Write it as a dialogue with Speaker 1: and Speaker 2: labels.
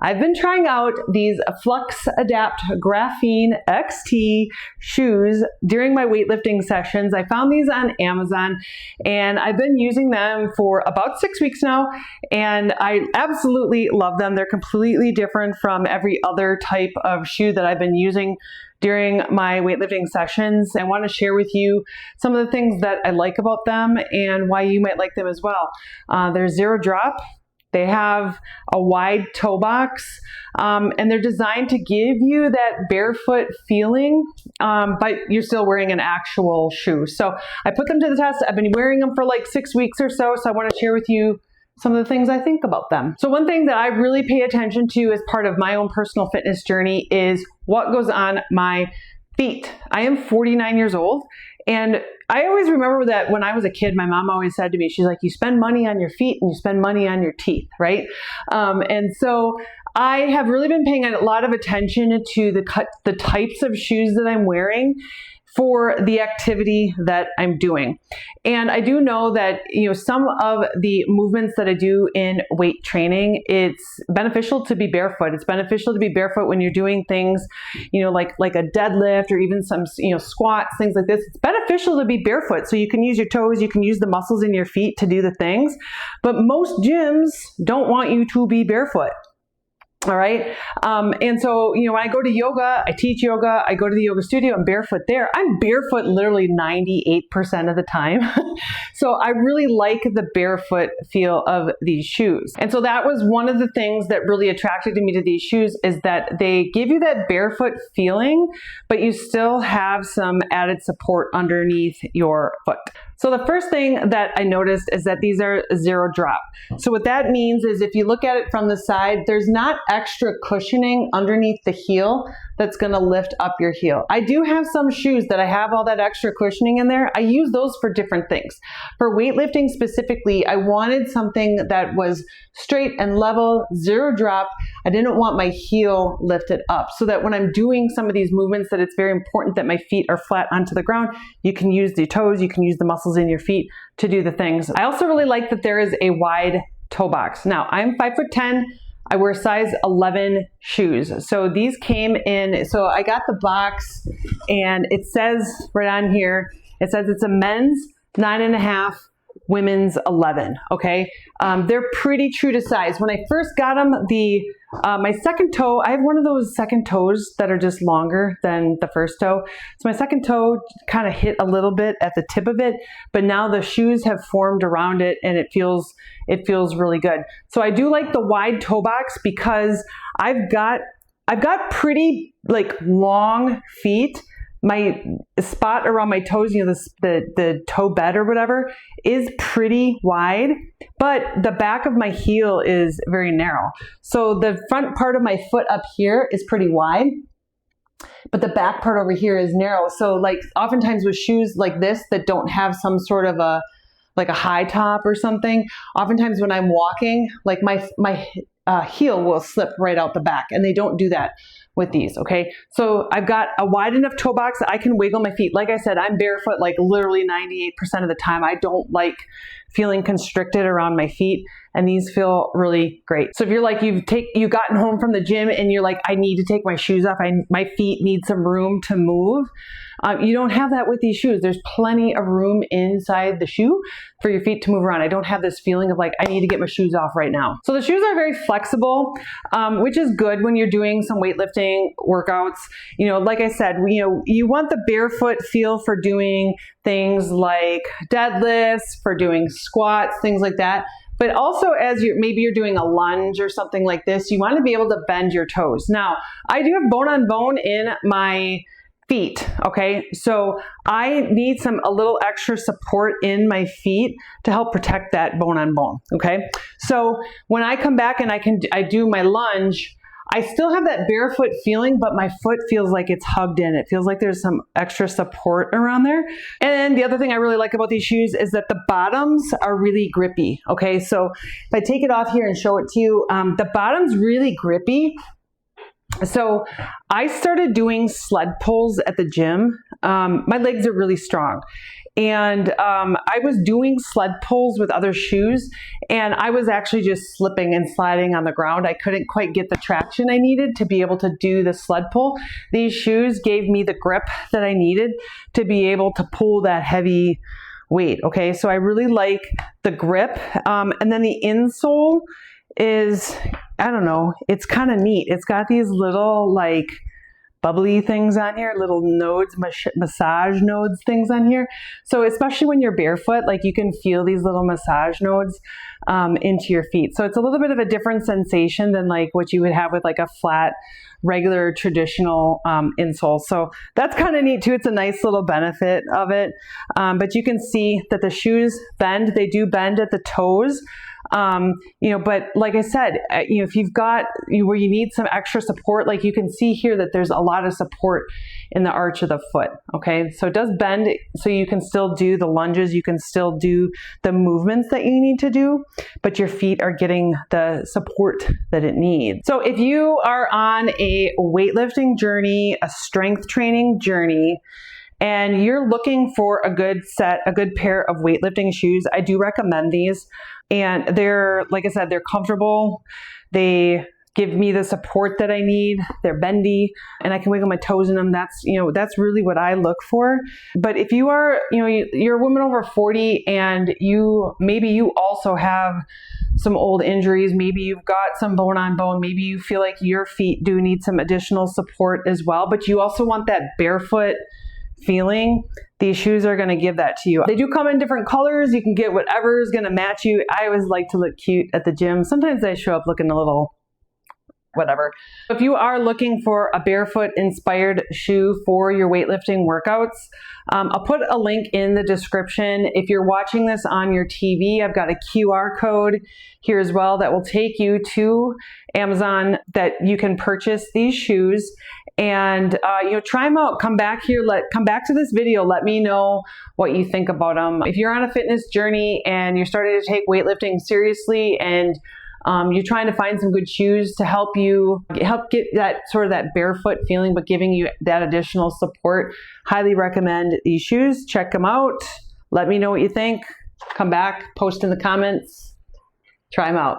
Speaker 1: I've been trying out these Flux Adapt Graphene XT shoes during my weightlifting sessions. I found these on Amazon and I've been using them for about 6 weeks now, and I absolutely love them. They're completely different from every other type of shoe that I've been using during my weightlifting sessions. I want to share with you some of the things that I like about them and why you might like them as well. They're zero drop. They have a wide toe box, and they're designed to give you that barefoot feeling, but you're still wearing an actual shoe. So I put them to the test. I've been wearing them for like 6 weeks or so, so I want to share with you some of the things I think about them. So one thing that I really pay attention to as part of my own personal fitness journey is what goes on my feet. I am 49 years old, and I always remember that when I was a kid, my mom always said to me, she's like, you spend money on your feet and you spend money on your teeth, right? And so I have really been paying a lot of attention to the types of shoes that I'm wearing for the activity that I'm doing. And I do know that, some of the movements that I do in weight training, it's beneficial to be barefoot. It's beneficial to be barefoot when you're doing things, like a deadlift or even some, squats, things like this. It's beneficial to be barefoot. So you can use your toes, you can use the muscles in your feet to do the things, but most gyms don't want you to be barefoot. All right. And so, when I go to yoga, I teach yoga, I go to the yoga studio, I'm barefoot there. I'm barefoot literally 98% of the time. So I really like the barefoot feel of these shoes. And so that was one of the things that really attracted me to these shoes, is that they give you that barefoot feeling, but you still have some added support underneath your foot. So the first thing that I noticed is that these are zero drop. So what that means is if you look at it from the side, there's not extra cushioning underneath the heel that's going to lift up your heel. I do have some shoes that I have all that extra cushioning in there. I use those for different things. For weightlifting specifically, I wanted something that was straight and level, zero drop. I didn't want my heel lifted up, so that when I'm doing some of these movements, that it's very important that my feet are flat onto the ground. You can use the toes, you can use the muscles in your feet to do the things. I also really like that there is a wide toe box. Now, I'm 5'10". I wear size 11 shoes. So these came in, so I got the box and it says right on here, it says it's a men's 9.5, women's 11, okay? They're pretty true to size. When I first got them, my second toe, I have one of those second toes that are just longer than the first toe. So my second toe kind of hit a little bit at the tip of it, but now the shoes have formed around it and it feels really good. So I do like the wide toe box because I've got pretty long feet. My spot around my toes, the toe bed or whatever, is pretty wide, but the back of my heel is very narrow. So the front part of my foot up here is pretty wide, but the back part over here is narrow. So oftentimes with shoes like this that don't have some sort of a high top or something, oftentimes when I'm walking, my heel will slip right out the back, and they don't do that with these, okay? So I've got a wide enough toe box that I can wiggle my feet. Like I said, I'm barefoot literally 98% of the time. I don't like feeling constricted around my feet, and these feel really great. So if you're you've gotten home from the gym and you're like, I need to take my shoes off, my feet need some room to move. You don't have that with these shoes. There's plenty of room inside the shoe for your feet to move around. I don't have this feeling of I need to get my shoes off right now. So the shoes are very flexible, which is good when you're doing some weightlifting workouts. Like I said, you want the barefoot feel for doing things like deadlifts, for doing squats, things like that. But also as maybe you're doing a lunge or something like this, you want to be able to bend your toes. Now, I do have bone on bone in my feet, okay? So I need a little extra support in my feet to help protect that bone on bone, okay? So when I come back and I do my lunge, I still have that barefoot feeling, but my foot feels like it's hugged in. It feels like there's some extra support around there. And the other thing I really like about these shoes is that the bottoms are really grippy, okay? So if I take it off here and show it to you, the bottom's really grippy. So I started doing sled pulls at the gym. My legs are really strong. and I was doing sled pulls with other shoes, and I was actually just slipping and sliding on the ground. I couldn't quite get the traction I needed to be able to do the sled pull. These shoes gave me the grip that I needed to be able to pull that heavy weight. Okay, so I really like the grip, and then the insole is, I don't know, it's kind of neat. It's got these little like bubbly things on here, little nodes, massage nodes things on here. So especially when you're barefoot, like you can feel these little massage nodes into your feet. So it's a little bit of a different sensation than like what you would have with like a flat, regular, traditional insole. So that's kind of neat too. It's a nice little benefit of it. But you can see that the shoes bend. They do bend at the toes. But like I said, if you've got where you need some extra support, like you can see here that there's a lot of support in the arch of the foot. Okay, so it does bend, so you can still do the lunges, you can still do the movements that you need to do, but your feet are getting the support that it needs. So if you are on a weightlifting journey, a strength training journey, and you're looking for a good pair of weightlifting shoes, I do recommend these. And they're, like I said, they're comfortable. They give me the support that I need. They're bendy and I can wiggle my toes in them. That's really what I look for. But if you are, you're a woman over 40 and maybe you also have some old injuries, maybe you've got some bone on bone, maybe you feel like your feet do need some additional support as well, but you also want that barefoot feeling, these shoes are going to give that to you. They do come in different colors. You can get whatever is going to match you. I always like to look cute at the gym. Sometimes I show up looking a little whatever. If you are looking for a barefoot inspired shoe for your weightlifting workouts, I'll put a link in the description. If you're watching this on your TV, I've got a QR code here as well that will take you to Amazon that you can purchase these shoes. And try them out. Come back to this video. Let me know what you think about them. If you're on a fitness journey and you're starting to take weightlifting seriously, and you're trying to find some good shoes to help get that sort of that barefoot feeling, but giving you that additional support, highly recommend these shoes. Check them out. Let me know what you think. Come back, post in the comments. Try them out.